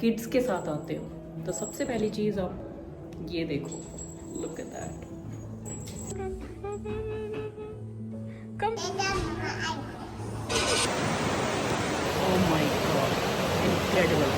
Kids के साथ आते हो तो सबसे पहली चीज़ आप ये देखो, look at that. Come. Oh my God, incredible.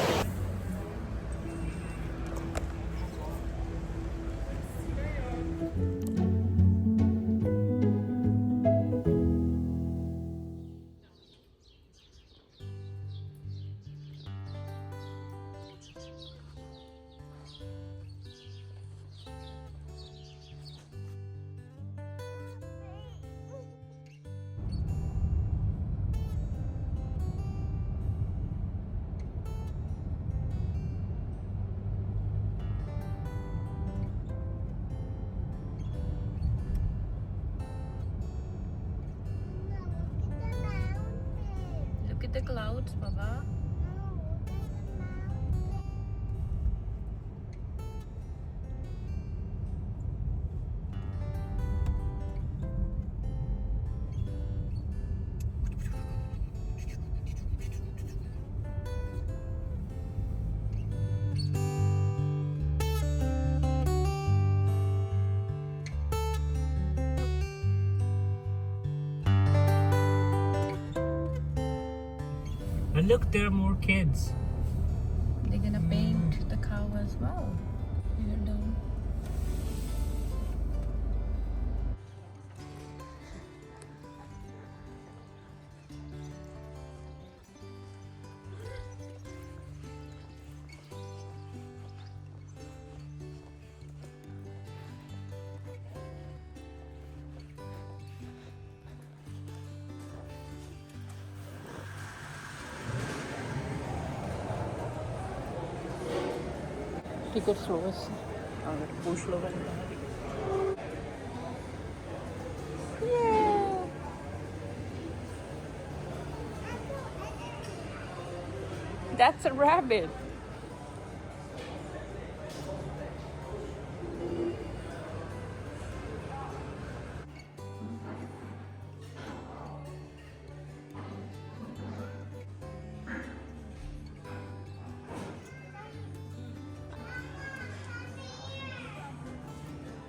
Look at the clouds, Baba. And look, there are more kids. They're gonna paint the cow as well. Here down. Ticket slow अगर पूछ लो That's a rabbit.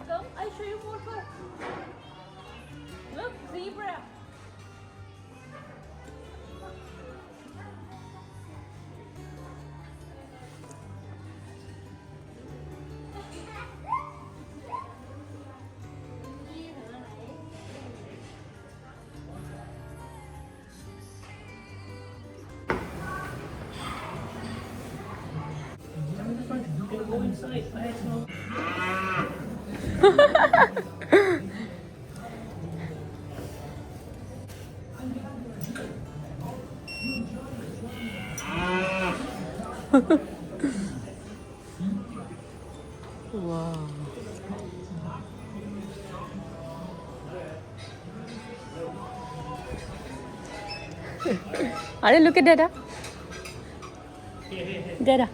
Come, I'll show you more first. Look, zebra. Go inside. I smell. Wow. Are look at Dada. Dada.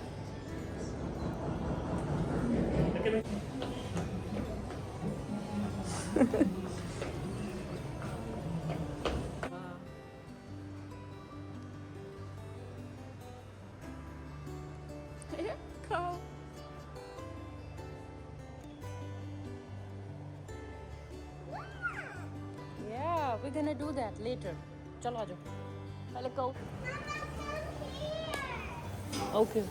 Cow. Yeah, we're gonna do that later. Chalo aajo. Pehले cow. Okay, okay.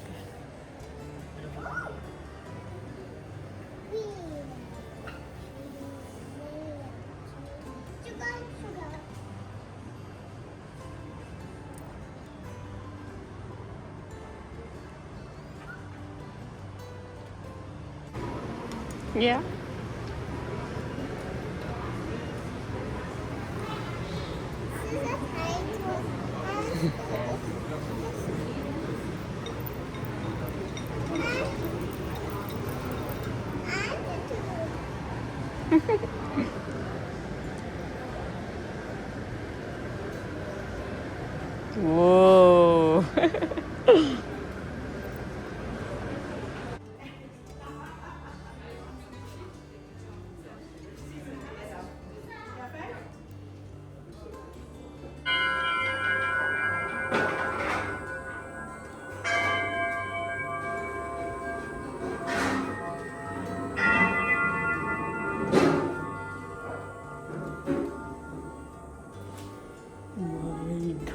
Yeah. Whoa.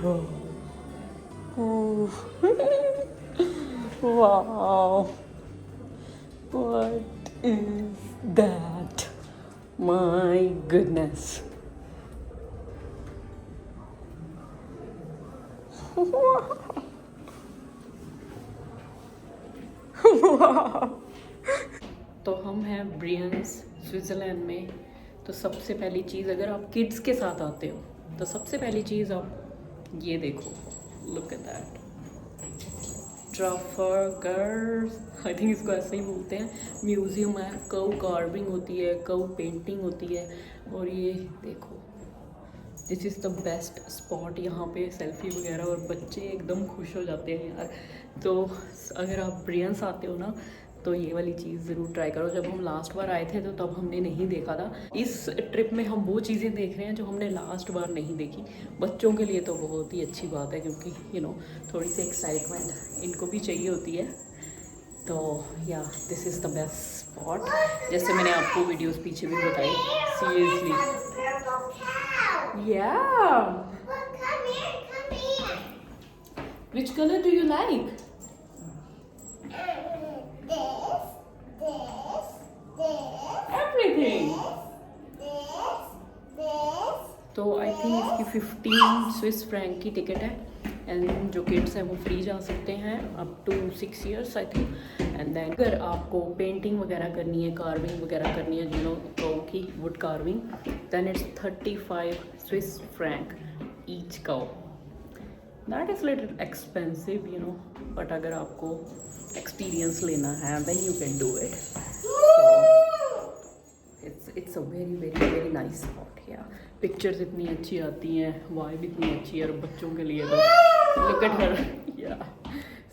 god. Ooh. Wow. What is that? My goodness. तो हम हैं ब्रियंस Switzerland में। तो सबसे पहली चीज़, अगर आप kids के साथ आते हो तो सबसे पहली चीज़ आप ये देखो, look at that Trafalgar, I think इसको ऐसे ही बोलते हैं। म्यूज़ियम है, कव कार्विंग होती है, कव पेंटिंग होती है। और ये देखो, this is the best spot. यहाँ पे सेल्फी वगैरह, और बच्चे एकदम खुश हो जाते हैं यार। तो अगर आप ब्रियंस आते हो ना तो ये वाली चीज़ ज़रूर ट्राई करो। जब हम लास्ट बार आए थे तो तब हमने नहीं देखा था। इस ट्रिप में हम वो चीज़ें देख रहे हैं जो हमने लास्ट बार नहीं देखी। बच्चों के लिए तो बहुत ही अच्छी बात है, क्योंकि यू नो थोड़ी सी एक्साइटमेंट इनको भी चाहिए होती है। तो yeah this is the best spot, जैसे मैंने आपको वीडियोस पीछे भी बताई। Seriously yeah, which colour do you like? Everything. तो आई थिंक इसकी 15 स्विस फ्रैंक की टिकट है। एंड जो किड्स हैं वो फ्री जा सकते हैं up to 6 years I think. And then अगर आपको पेंटिंग वगैरह करनी है, कार्विंग वगैरह करनी है, यू नो कौ की wood carving, then it's 35 Swiss franc each cow. That is little expensive you know, but अगर आपको एक्सपीरियंस लेना है then you can do it. It's a very very very nice spot. या pictures इतनी अच्छी आती हैं, वाइब इतनी अच्छी है, और बच्चों के लिए तो लुक एट हर, या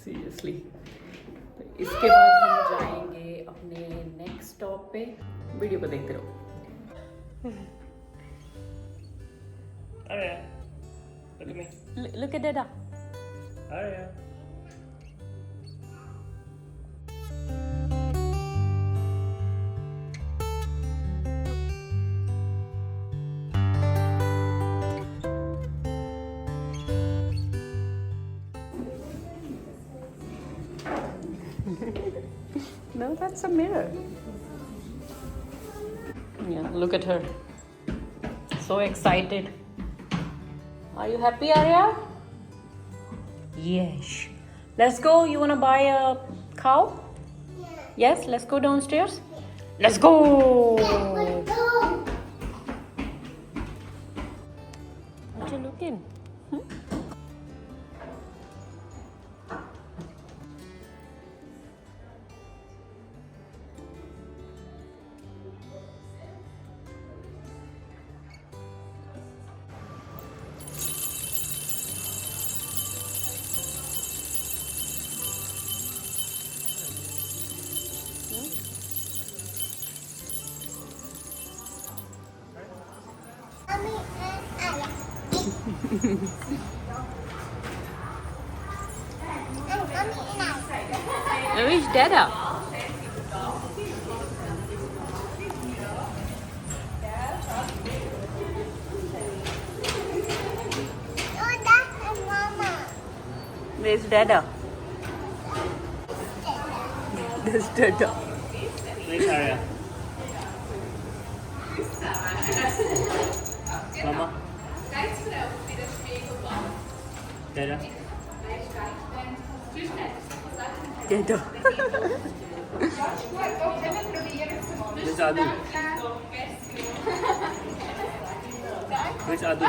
सीरियसली। तो इसके बाद हम जाएंगे अपने नेक्स्ट स्टॉप पे। वीडियो को देखते रहो। Aria, look at me. Look at Dada. Aria. No, that's a mirror. Yeah, look at her. So excited. Are you happy, Arya? Yes. Let's go. You want to buy a cow? Yeah. Yes, let's go downstairs. Let's go. What you looking? Where is Dada? Where's Dada? There's Dada. Where's Aria? Mama? Dada? Dada. Where's Adu? Where's Adu?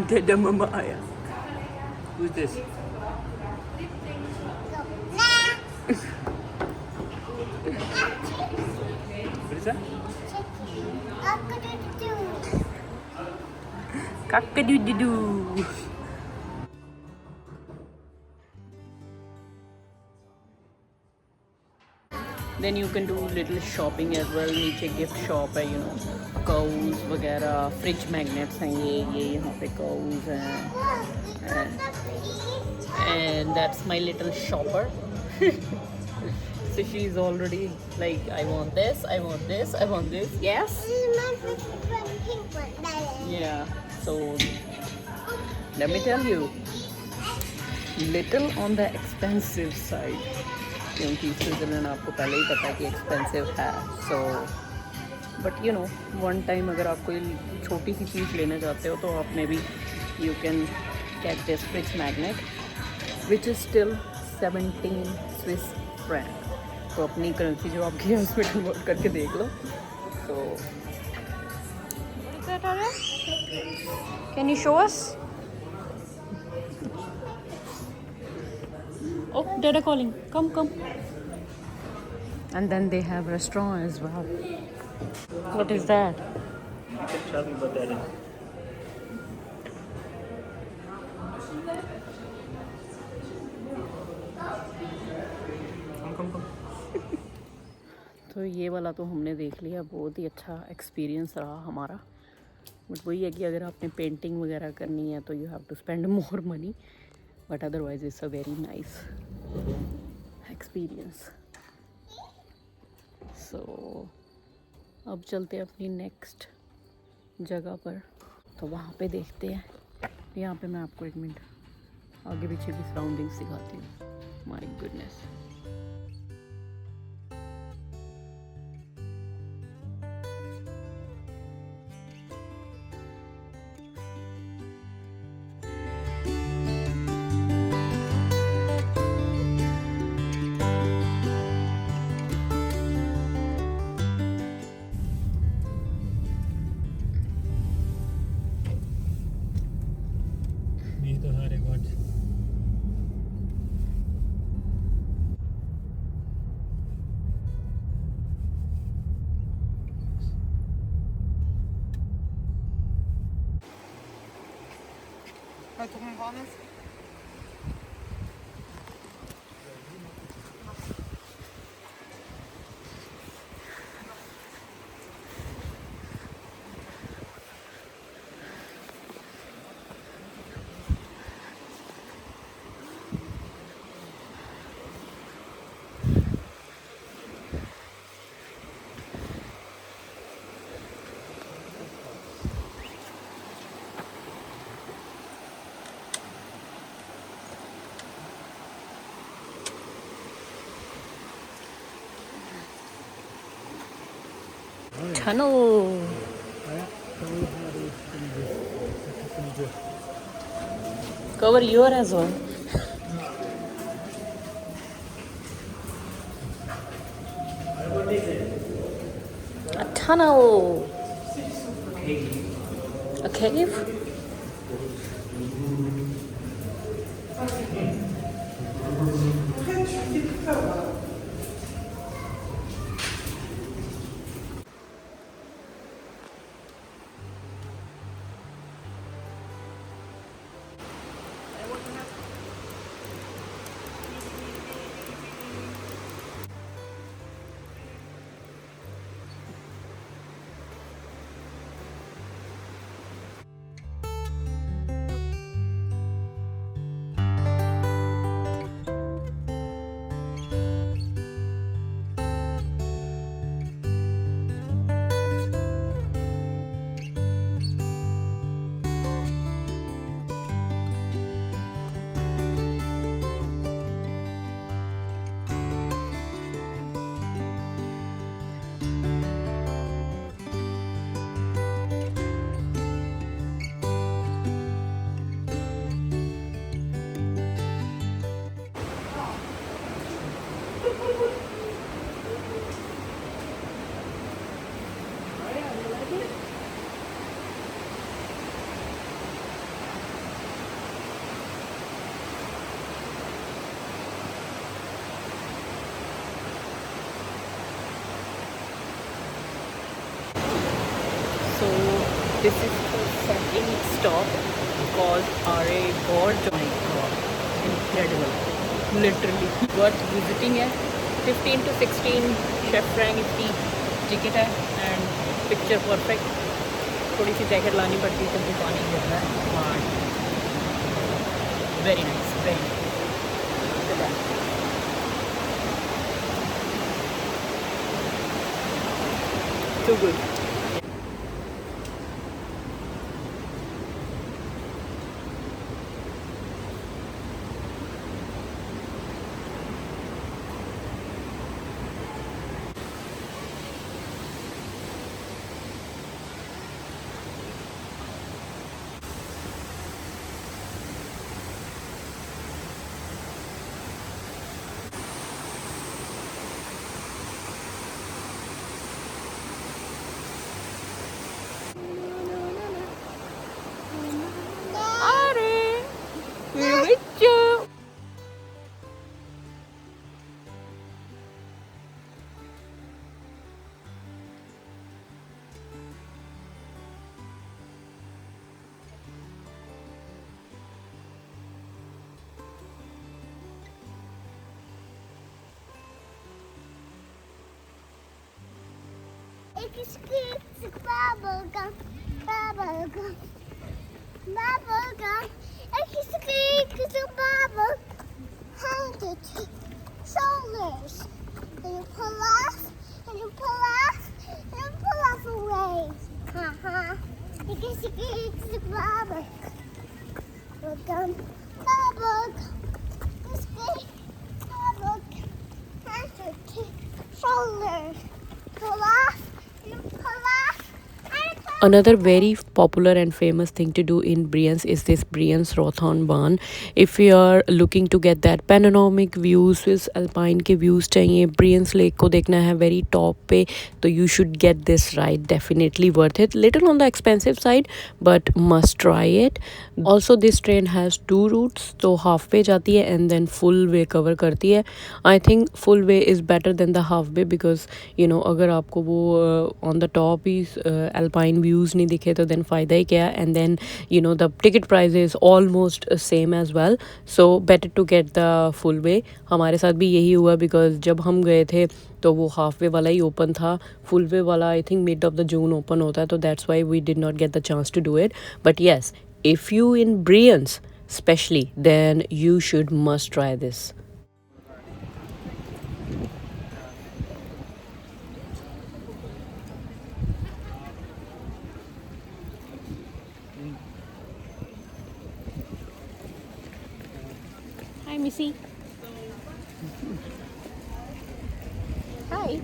Dada Mama Aya. Who's this? What is that? Cock-a-doo-doo-doo. Then you can do little shopping as well. नीचे gift shop है, you know, cows वगैरह, fridge magnets हैं ये यहाँ पे cows हैं, and that's my little shopper. So she's already like, I want this, I want this, I want this. Yes. This is my favorite pink one. That is. Yeah. So let me tell you, little on the expensive side, क्योंकि Switzerland आपको पहले ही पता है कि expensive है. So but you know, one time अगर आप कोई छोटी सी चीज़ लेना चाहते हो तो आप में भी you can get this fridge magnet which is still 17 Swiss franc. तो अपनी करेंसी जो आपकी है उसमें कन्वर्ट करके देख लो. तो can you show us? Oh, Dada calling. Come, come. And then they have restaurant as well. What is that? You can tell me what that is. Come. तो ये वाला तो हमने देख लिया, बहुत ही अच्छा एक्सपीरियंस रहा हमारा. बट वही है कि अगर आपने पेंटिंग वगैरह करनी है तो you have to spend more money, but otherwise it's a very nice experience. So अब चलते हैं अपनी नेक्स्ट जगह पर. तो वहाँ पे देखते हैं. यहाँ पे मैं आपको एक मिनट आगे पीछे की सराउंडिंग्स दिखाती हूँ. My goodness. These are hard records. Tunnel. Cover your as well. A tunnel. A cave? So this is the second stop called RA Gorge. Oh my god, incredible, literally. Worth visiting है. 15 to 16 chef franc इसकी ticket है and picture perfect. थोड़ी सी jacket लानी पड़ती है क्योंकि पानी गिर रहा है. Very nice, very nice. Too good. Are, we're with you. It screams bubble gum, bubble gum, bubble gum. It screams bubble, handed shoulders. And you pull off, and you pull off, and you pull off away. Ha ha. It screams bubble gum, bubble gum. It screams bubble gum, handed shoulders. Pull off, and pull off, and pull. Another very popular and famous thing to do in Brienz is this Brienz Rothorn Bahn. If you are looking to get that panoramic views, Swiss Alpine के views चाहिए, Brienz Lake को देखना है very top पे, तो you should get this ride. Definitely worth it. Little on the expensive side, but must try it. Also this train has two routes, तो half way जाती है and then full way cover करती है. I think full way is better than the half way because you know अगर आपको वो on the top he Alpine views नहीं दिखे तो then फ़ायदा ही क्या. And then you know the ticket price is almost same as well, so better to get the full way. हमारे साथ भी यही हुआ because जब हम गए थे तो वो हाफ वे वाला ही ओपन था. फुल वे वाला I think mid of the June open होता है, तो that's why we did not get the chance to do it. But yes, if you in Brienz especially, then you should must try this. Hi Missy. Hi.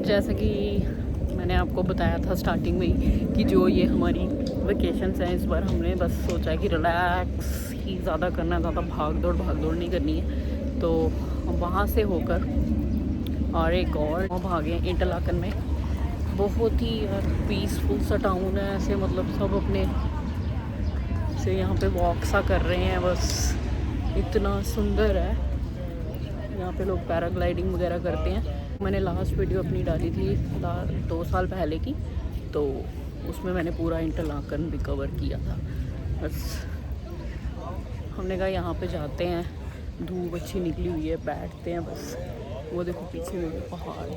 जैसा कि मैंने आपको बताया था starting में ही कि जो ये हमारी वेकेशंस हैं, इस बार हमने बस सोचा है कि रिलैक्स ही ज़्यादा करना है, ज़्यादा भाग दौड़ नहीं करनी है. तो हम वहाँ से होकर और एक और भागे इंटरलाकन में. बहुत ही यार पीसफुल सा टाउन है, ऐसे मतलब सब अपने से यहाँ पे वॉक सा कर रहे हैं, बस इतना सुंदर है. यहाँ पे लोग पैराग्लाइडिंग वगैरह करते हैं. मैंने लास्ट वीडियो अपनी डाली थी 2 साल पहले की, तो उसमें मैंने पूरा इंटरलाकन भी कवर किया था. बस हमने कहा यहाँ पे जाते हैं, धूप अच्छी निकली हुई है, बैठते हैं बस. वो देखो पीछे में पहाड़,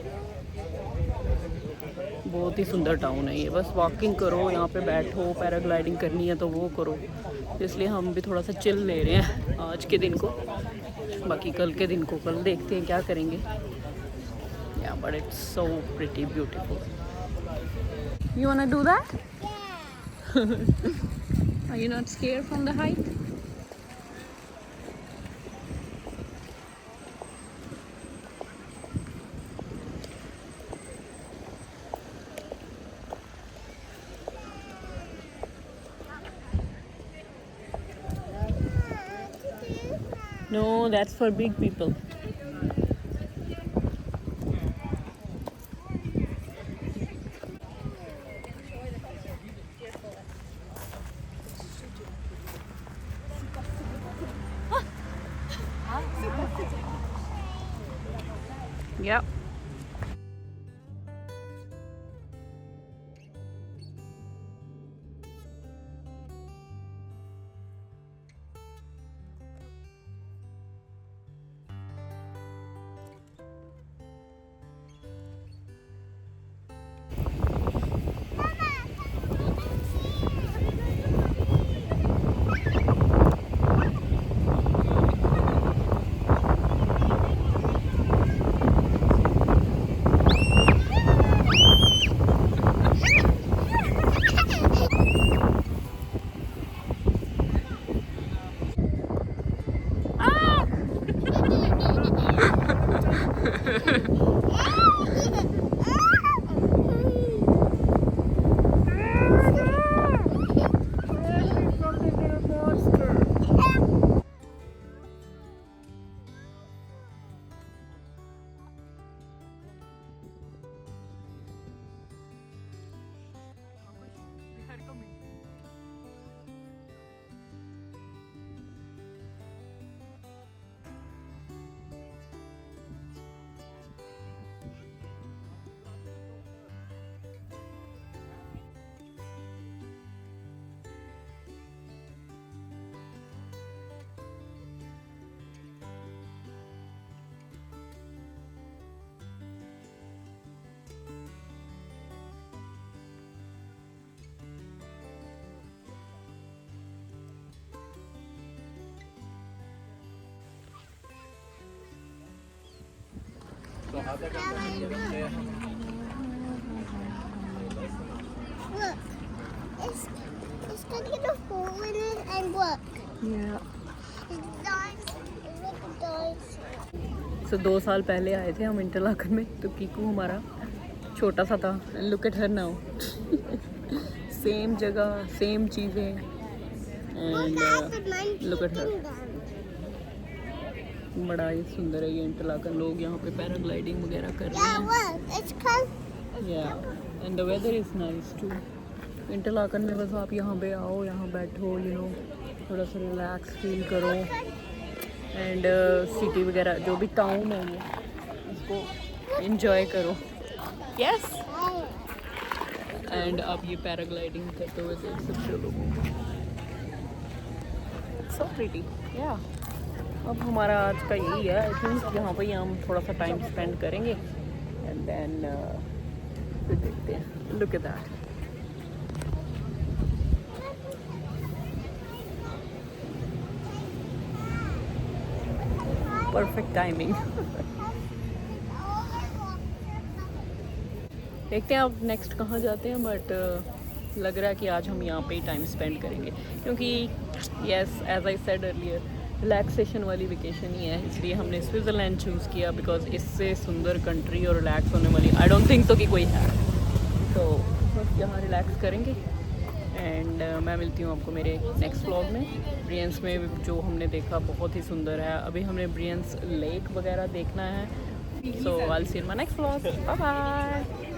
बहुत ही सुंदर टाउन है ये. बस वॉकिंग करो, यहाँ पे बैठो, पैराग्लाइडिंग करनी है तो वो करो. इसलिए हम भी थोड़ा सा चिल ले रहे हैं आज के दिन को. बाकी कल के दिन को कल देखते हैं क्या करेंगे. Yeah, but it's so pretty beautiful. You wanna do that? Yeah. Are you not scared from the height? No, that's for big people. Yep. Look, it's got a little hole in it, and look, it dies. Look, it dies. सो 2 साल पहले आए थे हम Interlaken में, तो कीकू हमारा छोटा सा था. Look at her now. Same जगह, सेम चीज़ें. And look at her. बड़ा ही सुंदर है ये इंटरलाकन. लोग यहाँ पे पैराग्लाइडिंग वगैरह कर रहे Yeah, हैं. look, it's called. Yeah, and the weather is nice too. Interlaken में बस आप यहाँ पे आओ, यहाँ बैठो, थोड़ा सा रिलैक्स फील करो. एंड सिटी वगैरह जो भी टाउन है ये, इसको एंजॉय करो. यस. एंड आप ये पैराग्लाइडिंग करते हुए देख सकते हो लोगों को. So pretty. या अब हमारा आज का यही है. आई थिंक यहाँ पे ही हम थोड़ा सा टाइम स्पेंड करेंगे एंड देन फिर देखते हैं. Look at that. Perfect timing. देखते हैं अब नेक्स्ट कहाँ जाते हैं. बट लग रहा है कि आज हम यहाँ पे ही टाइम स्पेंड करेंगे, क्योंकि yes, as I said earlier, relaxation वाली वेकेशन ही है. इसलिए हमने स्विट्ज़रलैंड चूज़ किया, बिकॉज इससे सुंदर कंट्री और रिलैक्स होने वाली आई डोंट थिंक तो कि कोई है. तो बस यहाँ रिलैक्स करेंगे. एंड मैं मिलती हूँ आपको मेरे नेक्स्ट व्लॉग में. ब्रियंस में जो हमने देखा बहुत ही सुंदर है. अभी हमने ब्रियंस लेक वगैरह देखना है. So I will see you in my next vlog. Bye bye.